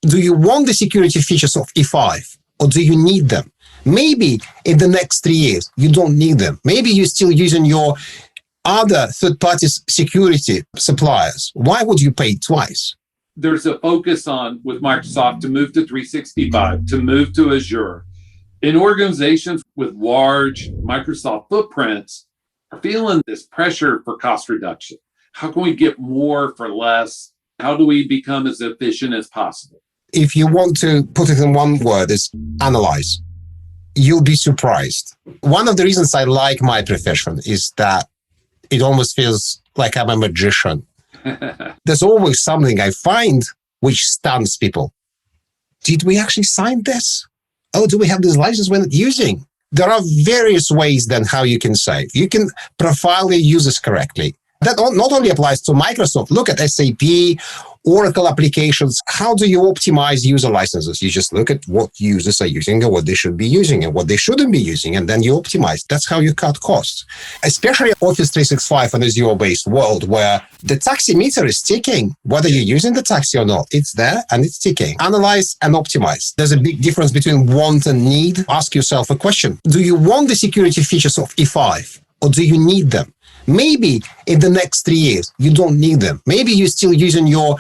Do you want the security features of E5 or do you need them? Maybe in the next 3 years, you don't need them. Maybe you're still using your other third-party security suppliers. Why would you pay twice? There's a focus on with Microsoft to move to 365, to move to Azure. In organizations with large Microsoft footprints are feeling this pressure for cost reduction. How can we get more for less? How do we become as efficient as possible? If you want to put it in one word, it's analyze. You'll be surprised. One of the reasons I like my profession is that it almost feels like I'm a magician. There's always something I find which stuns people. Did we actually sign this? Oh, do we have this license we're not using? There are various ways then how you can save. You can profile your users correctly. That not only applies to Microsoft. Look at SAP, Oracle applications. How do you optimize user licenses? You just look at what users are using and what they should be using and what they shouldn't be using, and then you optimize. That's how you cut costs. Especially Office 365 and Azure-based world where the taxi meter is ticking. Whether you're using the taxi or not, it's there and it's ticking. Analyze and optimize. There's a big difference between want and need. Ask yourself a question. Do you want the security features of E5 or do you need them? Maybe in the next 3 years, you don't need them. Maybe you're still using your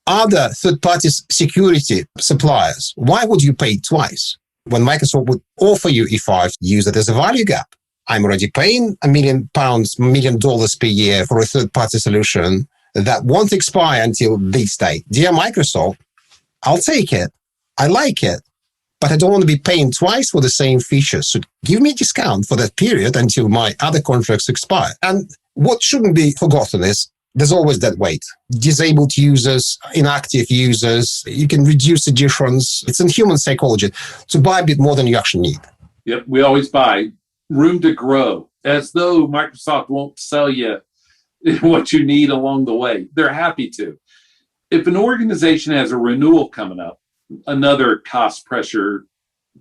other third-party security suppliers. Why would you pay twice? When Microsoft would offer you E5, use it as a value gap. I'm already paying £1 million, $1 million per year for a third-party solution that won't expire until this date. Dear Microsoft, I'll take it. I like it. But I don't want to be paying twice for the same features. So give me a discount for that period until my other contracts expire. And what shouldn't be forgotten is there's always that wait. Disabled users, inactive users, you can reduce the difference. It's in human psychology to buy a bit more than you actually need. Yep, we always buy room to grow, as though Microsoft won't sell you what you need along the way. They're happy to. If an organization has a renewal coming up, another cost pressure,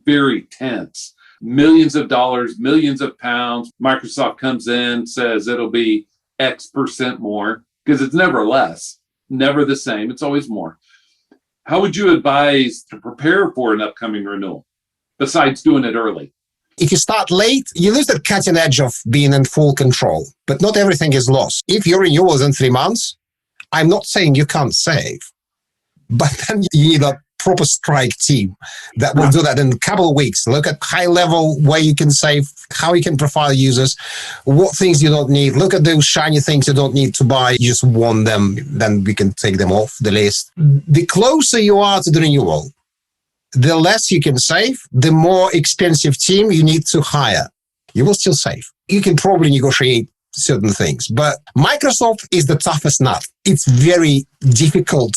very tense. Millions of dollars, millions of pounds. Microsoft comes in, says it'll be X% more, because it's never less, never the same. It's always more. How would you advise to prepare for an upcoming renewal, besides doing it early? If you start late, you lose the cutting edge of being in full control, but not everything is lost. If your renewal is in 3 months, I'm not saying you can't save, but then you need a proper strike team that will do that in a couple of weeks. Look at high level where you can save, how you can profile users, what things you don't need. Look at those shiny things you don't need to buy. You just want them, then we can take them off the list. The closer you are to the renewal, the less you can save, the more expensive team you need to hire. You will still save. You can probably negotiate certain things, but Microsoft is the toughest nut. It's very difficult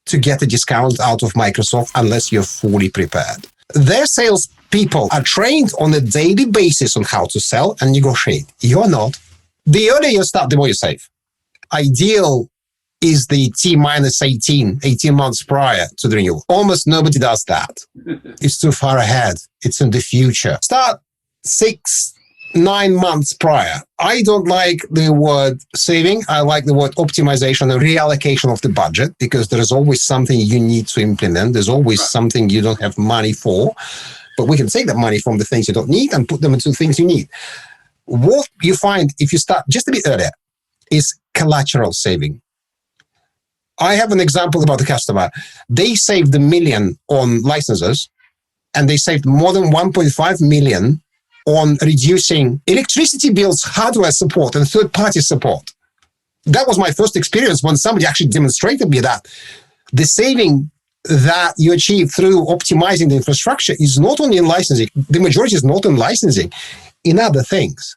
to get a discount out of Microsoft unless you're fully prepared. Their salespeople are trained on a daily basis on how to sell and negotiate. You're not. The earlier you start, the more you save. Ideal is the T-18 months prior to the renewal. Almost nobody does that. It's too far ahead. It's in the future. Start 6-9 months prior. I don't like the word saving. I like the word optimization and reallocation of the budget, because there is always something you need to implement. There's always something you don't have money for, but we can take that money from the things you don't need and put them into things you need. What you find if you start just a bit earlier is collateral saving. I have an example about a customer. They saved $1 million on licenses, and they saved more than 1.5 million on reducing electricity bills, hardware support, and third-party support. That was my first experience when somebody actually demonstrated me that the saving that you achieve through optimizing the infrastructure is not only in licensing. The majority is not in licensing, in other things.